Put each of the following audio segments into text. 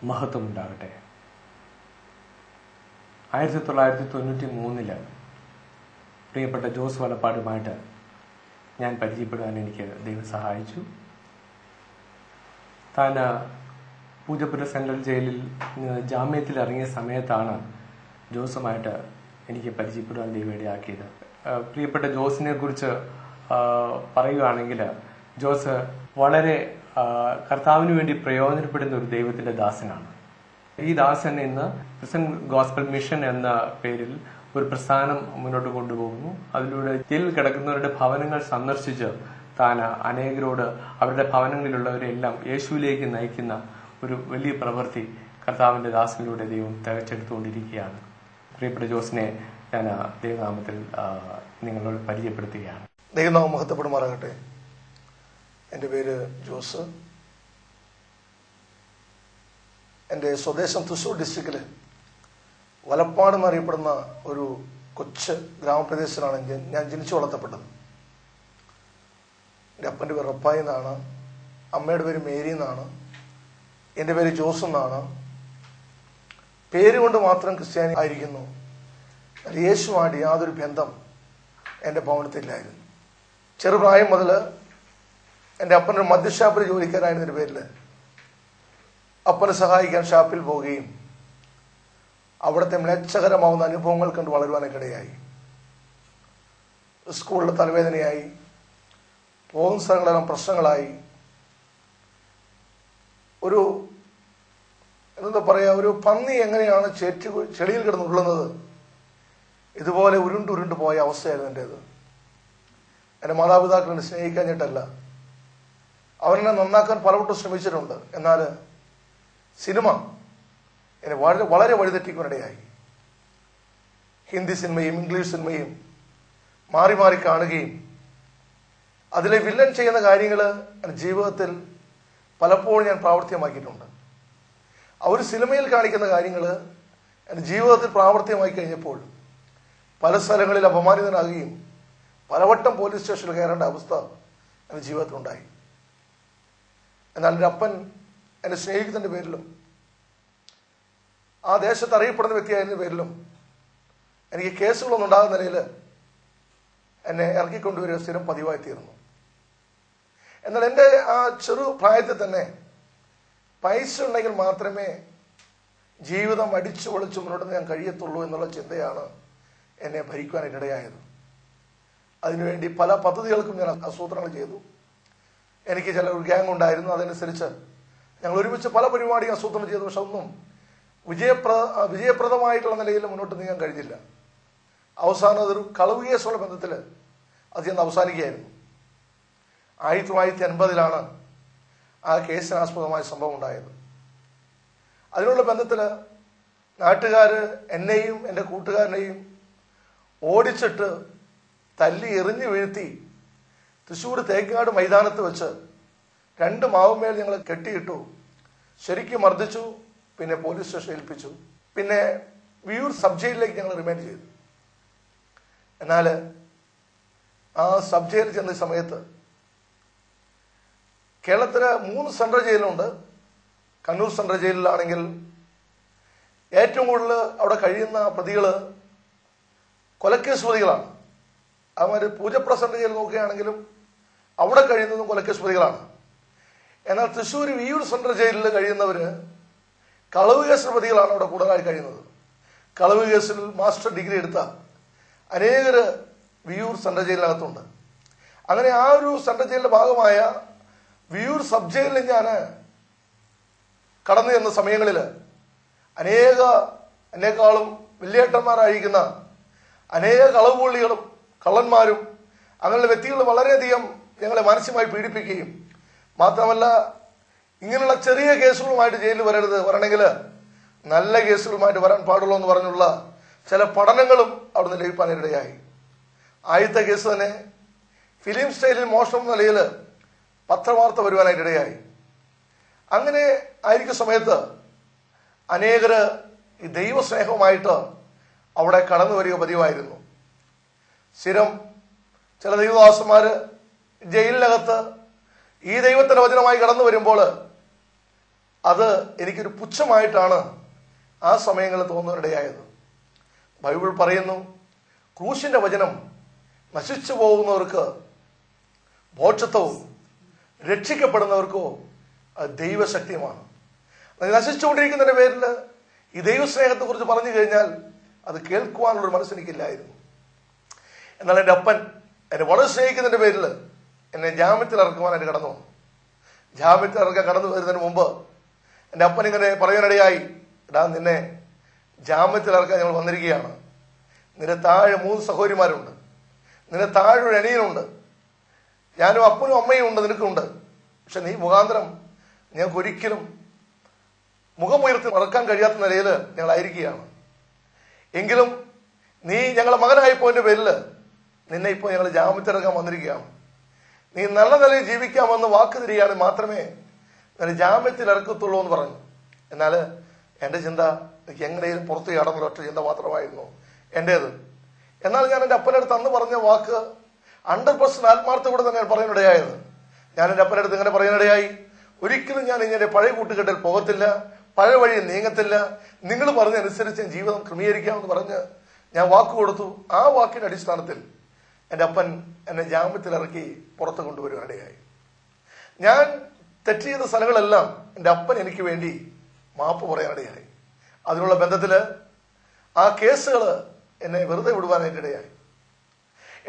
മഹത്വമുണ്ടാകട്ടെ. 1993 പ്രിയപ്പെട്ട ജോസ് വലപ്പാടുമായിട്ട് ഞാൻ പരിചയപ്പെടാൻ എനിക്ക് ദൈവം സഹായിച്ചു. താൻ പൂജപ്പുര സെൻട്രൽ ജയിലിൽ ജാമ്യത്തിൽ ഇറങ്ങിയ സമയത്താണ് ജോസുമായിട്ട് എനിക്ക് പരിചയപ്പെടാൻ ദൈവം ഇടയാക്കിയത്. പ്രിയപ്പെട്ട ജോസിനെ കുറിച്ച് പറയുകയാണെങ്കിൽ, ജോസ് വളരെ കർത്താവിന് വേണ്ടി പ്രയോജനപ്പെടുന്ന ഒരു ദൈവത്തിന്റെ ദാസനാണ്. ഈ ദാസൻ ഇന്ന് ക്രിസ്ത്യൻ ഗോസ്പൽ മിഷൻ എന്ന പേരിൽ ഒരു പ്രസ്ഥാനം മുന്നോട്ട് കൊണ്ടുപോകുന്നു. അതിലൂടെ ജയിലിൽ കിടക്കുന്നവരുടെ ഭവനങ്ങൾ സന്ദർശിച്ച് താൻ അനേകരോട് അവരുടെ ഭവനങ്ങളിലുള്ളവരെല്ലാം യേശുവിലേക്ക് നയിക്കുന്ന ഒരു വലിയ പ്രവൃത്തി കർത്താവിന്റെ ദാസനിലൂടെ ദൈവം തികച്ചെടുത്തുകൊണ്ടിരിക്കുകയാണ്. പ്രിയപ്പെട്ട ജോസിനെ ഞാൻ ദൈവനാമത്തിൽ നിങ്ങളോട് പരിചയപ്പെടുത്തുകയാണ്. ദൈവനാമം മഹത്വപ്പെടുമാറാകട്ടെ. എൻ്റെ പേര് ജോസ്. എൻ്റെ സ്വദേശം തൃശ്ശൂർ ഡിസ്ട്രിക്റ്റിൽ വലപ്പാട് എന്നറിയപ്പെടുന്ന ഒരു കൊച്ചു ഗ്രാമപ്രദേശത്തിലാണ് ഞാൻ ജനിച്ചു വളർത്തപ്പെട്ടത്. എൻ്റെ അപ്പൻ്റെ പേര് റപ്പായി എന്നാണ്, അമ്മയുടെ പേര് മേരി എന്നാണ്, എൻ്റെ പേര് ജോസ് എന്നാണ്. പേര് കൊണ്ട് മാത്രം ക്രിസ്ത്യാനി ആയിരിക്കുന്നു. യേശുവായിട്ട് യാതൊരു ബന്ധം എൻ്റെ ഭവനത്തിലായിരുന്നു. ചെറുപ്രായം മുതൽ എൻ്റെ അപ്പനൊരു മദ്യഷാപ്പിൽ ജോലിക്കാരായിരുന്നതിൻ്റെ പേരിൽ അപ്പനെ സഹായിക്കാൻ ഷാപ്പിൽ പോവുകയും അവിടുത്തെ മ്ലേച്ഛകരമാവുന്ന അനുഭവങ്ങൾ കണ്ട് വളരുവാനൊക്കെ ഇടയായി. സ്കൂളിലെ തലവേദനയായി, പോകുന്ന സ്ഥലങ്ങളെല്ലാം പ്രശ്നങ്ങളായി. ഒരു എന്താ പറയുക, ഒരു പന്നി എങ്ങനെയാണ് ചെളിയിൽ കിടന്നുള്ളുന്നത്, ഇതുപോലെ ഉരുണ്ടുരുണ്ട് പോയ അവസ്ഥയായിരുന്നു എൻ്റേത്. എൻ്റെ മാതാപിതാക്കൾ എന്നെ സ്നേഹിക്കാഞ്ഞിട്ടല്ല, അവരെന്നെ നന്നാക്കാൻ പലവട്ടം ശ്രമിച്ചിട്ടുണ്ട്. എന്നാൽ സിനിമ എന്നെ വളരെ വളരെ വഴിതെറ്റിക്കാനിടയായി. ഹിന്ദി സിനിമയും ഇംഗ്ലീഷ് സിനിമയും മാറി മാറി കാണുകയും അതിലെ വില്ലൻ ചെയ്യുന്ന കാര്യങ്ങൾ എൻ്റെ ജീവിതത്തിൽ പലപ്പോഴും ഞാൻ പ്രാവർത്തികമാക്കിയിട്ടുണ്ട്. അവർ സിനിമയിൽ കാണിക്കുന്ന കാര്യങ്ങൾ എൻ്റെ ജീവിതത്തിൽ പ്രാവർത്തികമായി കഴിഞ്ഞപ്പോൾ പല സ്ഥലങ്ങളിൽ അപമാനിതനാകുകയും പലവട്ടം പോലീസ് സ്റ്റേഷനിൽ കയറേണ്ട അവസ്ഥ എൻ്റെ ജീവിതത്തിലുണ്ടായി. എന്നാൽ എൻ്റെ അപ്പൻ എന്നെ സ്നേഹിക്കുന്നതിൻ്റെ പേരിലും ആ ദേശത്ത് അറിയപ്പെടുന്ന വ്യക്തിയായതിൻ്റെ പേരിലും എനിക്ക് കേസുകളൊന്നും ഉണ്ടാകുന്ന നിലയിൽ എന്നെ ഇറക്കിക്കൊണ്ടുവരിക സ്ഥിരം പതിവായി തീർന്നു. എന്നാൽ എൻ്റെ ആ ചെറു പ്രായത്തിൽ തന്നെ പൈസ ഉണ്ടെങ്കിൽ മാത്രമേ ജീവിതം അടിച്ചു പൊളിച്ച് മുന്നോട്ട് ഞാൻ കഴിയത്തുള്ളൂ എന്നുള്ള ചിന്തയാണ് എന്നെ ഭരിക്കുവാനിടയായത്. അതിനുവേണ്ടി പല പദ്ധതികൾക്കും ഞാൻ ആസൂത്രണങ്ങൾ ചെയ്തു. എനിക്ക് ചില ഒരു ഗ്യാങ് ഉണ്ടായിരുന്നു. അതനുസരിച്ച് ഞങ്ങൾ ഒരുമിച്ച് പല പരിപാടിയും ആസൂത്രണം ചെയ്തു. പക്ഷെ ഒന്നും വിജയപ്രദമായിട്ടുള്ള നിലയിൽ മുന്നോട്ട് നീങ്ങാൻ കഴിഞ്ഞില്ല. അവസാനം അതൊരു കളവ് കേസുള്ള ബന്ധത്തിൽ അത് ചെന്ന് അവസാനിക്കുകയായിരുന്നു. 1980 ആ കേസിനാസ്പദമായ സംഭവം ഉണ്ടായത്. അതിനുള്ള ബന്ധത്തിൽ നാട്ടുകാർ എന്നെയും എൻ്റെ കൂട്ടുകാരനെയും ഓടിച്ചിട്ട് തല്ലി എറിഞ്ഞു വീഴ്ത്തി തൃശ്ശൂർ തേക്കാട് മൈതാനത്ത് വെച്ച് 2 മാവുമേൽ ഞങ്ങൾ കെട്ടിയിട്ടു, ശരിക്കും മർദ്ദിച്ചു. പിന്നെ പോലീസ് സ്റ്റേഷൻ ഏൽപ്പിച്ചു. പിന്നെ വിയൂർ സബ് ജയിലിലേക്ക് ഞങ്ങൾ റിമാൻഡ് ചെയ്തു. എന്നാൽ ആ സബ് ജയിലിൽ ചെന്ന സമയത്ത് കേരളത്തിലെ 3 സെൻട്രൽ ജയിലുണ്ട്. കണ്ണൂർ സെൻട്രൽ ജയിലിലാണെങ്കിൽ ഏറ്റവും കൂടുതൽ അവിടെ കഴിയുന്ന പ്രതികൾ കൊലക്കേസ് പ്രതികളാണ്. അവന്മാർ പൂജപ്പുര സെൻട്രൽ ജയിൽ നോക്കുകയാണെങ്കിലും അവിടെ കഴിയുന്നതും കൊലക്കേസ് പ്രതികളാണ്. എന്നാൽ തൃശ്ശൂർ വിയൂർ സെൻട്രൽ ജയിലിൽ കഴിയുന്നവര് കളവ് കേസ് പ്രതികളാണ് അവിടെ കൂടുതലായി കഴിയുന്നത്. കളവ് കേസിൽ മാസ്റ്റർ ഡിഗ്രി എടുത്ത അനേകര് വിയൂർ സെൻട്രൽ ജയിലിനകത്തുണ്ട്. അങ്ങനെ ആ ഒരു സെൻട്രൽ ജയിലിന്റെ ഭാഗമായ വിയൂർ സബ് ജയിലിൽ ഞാൻ കടന്നു ചെന്ന സമയങ്ങളിൽ എന്നെക്കാളും വലിയേട്ടന്മാരായിരിക്കുന്ന അനേക കളവുപുള്ളികളും കള്ളന്മാരും അങ്ങനെയുള്ള വ്യക്തികൾ വളരെയധികം ഞങ്ങളെ മാനസികമായി പീഡിപ്പിക്കുകയും, മാത്രമല്ല ഇങ്ങനെയുള്ള ചെറിയ കേസുകളുമായിട്ട് ജയിലിൽ വരണമെങ്കിൽ നല്ല കേസുകളുമായിട്ട് വരാൻ പാടുള്ളൂ എന്ന് പറഞ്ഞുള്ള ചില പഠനങ്ങളും അവിടുന്ന് ലഭിക്കാനിടയായി. ആദ്യത്തെ കേസ് തന്നെ ഫിലിം സ്റ്റൈലിൽ മോഷണം എന്ന നിലയിൽ പത്രവാർത്ത വരുവാനായിട്ടിടയായി. അങ്ങനെ ആയിരിക്കുന്ന സമയത്ത് അനേകര് ഈ ദൈവസ്നേഹവുമായിട്ട് അവിടെ കടന്നു വരിക പതിവായിരുന്നു. സ്ഥിരം ചില ദൈവദാസന്മാര് ജയിലിനകത്ത് ഈ ദൈവത്തിന്റെ വചനമായി കടന്നു വരുമ്പോൾ അത് എനിക്കൊരു പുച്ഛമായിട്ടാണ് ആ സമയങ്ങളിൽ തോന്നുവാനിടയായത്. ബൈബിൾ പറയുന്നു, ക്രൂശിന്റെ വചനം നശിച്ചു പോകുന്നവർക്ക് മോക്ഷത്വവും രക്ഷിക്കപ്പെടുന്നവർക്കോ അത് ദൈവശക്തിയുമാണ്. നശിച്ചുകൊണ്ടിരിക്കുന്നതിന്റെ പേരിൽ ഈ ദൈവസ്നേഹത്തെ കുറിച്ച് പറഞ്ഞു കഴിഞ്ഞാൽ അത് കേൾക്കുവാനുള്ളൊരു മനസ്സെനിക്കില്ലായിരുന്നു. എന്നാൽ എൻ്റെ അപ്പൻ എന്നെ വളരെ സ്നേഹിക്കുന്നതിന്റെ പേരിൽ എന്നെ ജാമ്യത്തിൽ ഇറക്കുവാനായിട്ട് കടന്നു വന്നു. ജാമ്യത്തിൽ ഇറക്കാൻ കടന്നു വരുന്നതിന് മുമ്പ് എൻ്റെ അപ്പൻ ഇങ്ങനെ പറയാനിടയായി, എടാ നിന്നെ ജാമ്യത്തിൽ ഇറക്കാൻ ഞങ്ങൾ വന്നിരിക്കുകയാണ്. നിന്റെ താഴെ 3 സഹോദരിമാരുണ്ട്, നിന്റെ താഴെ ഒരു അനിയനുണ്ട്, ഞാനും അപ്പനും അമ്മയും ഉണ്ട്, നിനക്കുണ്ട്. പക്ഷെ നീ മുഖാന്തരം ഞങ്ങൾക്ക് ഒരിക്കലും മുഖമുയർത്തി നടക്കാൻ കഴിയാത്ത നിലയിൽ ഞങ്ങളായിരിക്കുകയാണ്. എങ്കിലും നീ ഞങ്ങളെ മകനായി പോയതിന്റെ പേരിൽ നിന്നെ ഇപ്പോൾ ഞങ്ങൾ ജാമ്യത്തിലിറക്കാൻ വന്നിരിക്കുകയാണ്. നീ നല്ല നിലയിൽ ജീവിക്കാമെന്ന് വാക്ക് തരികയാണ് മാത്രമേ നിന്നെ ജാമ്യത്തിൽ ഇറക്കത്തുള്ളൂ എന്ന് പറഞ്ഞു. എന്നാൽ എൻ്റെ ചിന്ത എനിക്ക് എങ്ങനെയും പുറത്ത് ചാടുന്ന ഒറ്റ ചിന്ത മാത്രമായിരുന്നു എൻ്റേത്. എന്നാൽ ഞാൻ എൻ്റെ അപ്പനടുത്ത് അന്ന് പറഞ്ഞ വാക്ക് 100% ആത്മാർത്ഥത്തോടെ തന്നെ പറയാനിടയായത്. ഞാൻ എൻ്റെ അപ്പനടുത്ത് ഇങ്ങനെ പറയാനിടയായി, ഒരിക്കലും ഞാൻ ഇങ്ങനെ പഴയ കൂട്ടുകെട്ടിൽ പോകത്തില്ല, പഴയ വഴി നീങ്ങത്തില്ല, നിങ്ങൾ പറഞ്ഞനുസരിച്ച് ജീവിതം ക്രമീകരിക്കാമെന്ന് പറഞ്ഞ് ഞാൻ വാക്ക് കൊടുത്തു. ആ വാക്കിന്റെ അടിസ്ഥാനത്തിൽ എൻ്റെ അപ്പൻ എന്നെ ജാമ്യത്തിലിറക്കി പുറത്ത് കൊണ്ടുവരുവാനിടയായി. ഞാൻ തെറ്റ് ചെയ്ത സ്ഥലങ്ങളെല്ലാം എൻ്റെ അപ്പൻ എനിക്ക് വേണ്ടി മാപ്പ് പറയാനിടയായി. അതിനുള്ള ബന്ധത്തില് ആ കേസുകൾ എന്നെ വെറുതെ വിടുവാനായിട്ടിടയായി.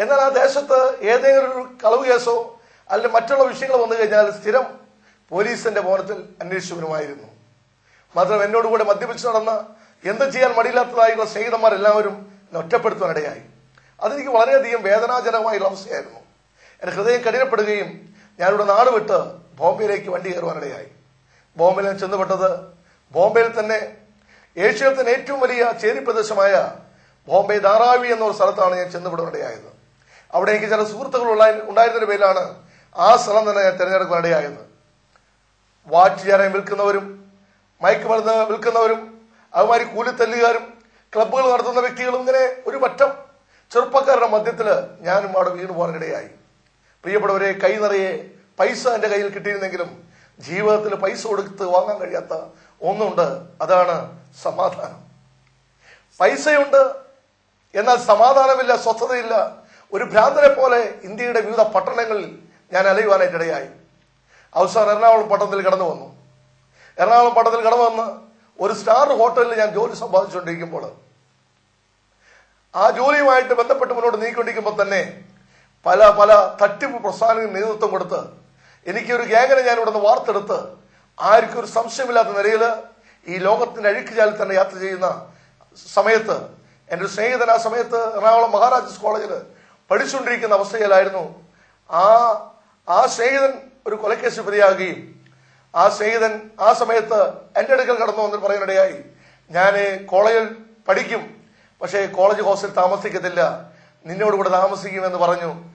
എന്നാൽ ആ ദേശത്ത് ഏതെങ്കിലും ഒരു കളവ് കേസോ അല്ലെങ്കിൽ മറ്റുള്ള വിഷയങ്ങൾ വന്നു കഴിഞ്ഞാൽ സ്ഥിരം പോലീസിന്റെ ഭവനത്തിൽ അന്വേഷിച്ചു വരുമായിരുന്നു. മാത്രം എന്നോടുകൂടെ മദ്യപിച്ച് നടന്ന എന്തും ചെയ്യാൻ മടിയില്ലാത്തതായുള്ള സ്നേഹിതന്മാരെല്ലാവരും എന്നെ ഒറ്റപ്പെടുത്തുവാനിടയായി. അതെനിക്ക് വളരെയധികം വേദനാജനകമായുള്ള അവസ്ഥയായിരുന്നു. എൻ്റെ ഹൃദയം കഠിനപ്പെടുകയും ഞാനിവിടെ നാട് വിട്ട് ബോംബെയിലേക്ക് വണ്ടി കയറുവാനിടയായി. ബോംബെയിൽ ഞാൻ ചെന്നുപെട്ടത് ബോംബെയിൽ തന്നെ ഏഷ്യയിൽ തന്നെ ഏറ്റവും വലിയ ചേരി പ്രദേശമായ ബോംബെ ധാരാവി എന്നൊരു സ്ഥലത്താണ് ഞാൻ ചെന്നുപെടുവാനിടയായത്. അവിടെ എനിക്ക് ചില സുഹൃത്തുക്കൾ ഉണ്ടായിരുന്നതിന്റെ പേരിലാണ് ആ സ്ഥലം തന്നെ ഞാൻ തിരഞ്ഞെടുക്കാനിടയായത്. വാറ്റുചാരം വിൽക്കുന്നവരും മയക്കുമരുന്ന് വിൽക്കുന്നവരും അതുമാതിരി കൂലിത്തല്ലുകാരും ക്ലബ്ബുകൾ നടത്തുന്ന വ്യക്തികളും ഇങ്ങനെ ഒരു പറ്റം ചെറുപ്പക്കാരുടെ മധ്യത്തില് ഞാനും അവിടെ വീണു പോകാനിടയായി. പ്രിയപ്പെട്ടവരെ, കൈ നിറയെ പൈസ എൻ്റെ കയ്യിൽ കിട്ടിയിരുന്നെങ്കിലും ജീവിതത്തിൽ പൈസ കൊടുത്ത് വാങ്ങാൻ കഴിയാത്ത ഒന്നുണ്ട്, അതാണ് സമാധാനം. പൈസയുണ്ട്, എന്നാൽ സമാധാനമില്ല, സ്വസ്ഥതയില്ല. ഒരു ഭ്രാന്തനെ പോലെ ഇന്ത്യയുടെ വിവിധ പട്ടണങ്ങളിൽ ഞാൻ അലയുവാനായിട്ടിടയായി. അവസാനം എറണാകുളം പട്ടണത്തിൽ കടന്നു വന്നു. എറണാകുളം പട്ടണത്തിൽ കടന്നു വന്ന് ഒരു സ്റ്റാർ ഹോട്ടലിൽ ഞാൻ ജോലി സമ്പാദിച്ചുകൊണ്ടിരിക്കുമ്പോൾ ആ ജോലിയുമായിട്ട് ബന്ധപ്പെട്ട് മുന്നോട്ട് നീക്കിക്കൊണ്ടിരിക്കുമ്പോൾ തന്നെ പല പല തട്ടിപ്പ് പ്രസ്ഥാനങ്ങൾക്ക് നേതൃത്വം കൊടുത്ത് എനിക്കൊരു ഗ്യാങ്ങിനെ ഞാൻ ഇവിടെ നിന്ന് വാർത്തെടുത്ത് ആർക്കും ഒരു സംശയമില്ലാത്ത നിലയിൽ ഈ ലോകത്തിന്റെ അഴുക്കുചാലിൽ തന്നെ യാത്ര ചെയ്യുന്ന സമയത്ത് എൻ്റെ ഒരു സ്നേഹിതൻ ആ സമയത്ത് എറണാകുളം മഹാരാജാസ് കോളേജിൽ പഠിച്ചുകൊണ്ടിരിക്കുന്ന അവസ്ഥയിലായിരുന്നു. ആ സ്നേഹിതൻ ഒരു കൊലക്കേസിൽ പ്രതിയാകുകയും ആ സ്നേഹിതൻ ആ സമയത്ത് എൻ്റെ അടുക്കൽ കടന്നു വന്നിട്ട് പറയാനിടയായി, ഞാൻ കോളേജിൽ പഠിക്കും, പക്ഷേ കോളേജ് ഹോസ്റ്റലിൽ താമസിക്കത്തില്ല, നിന്നോട് കൂടെ താമസിക്കുമെന്ന് പറഞ്ഞു.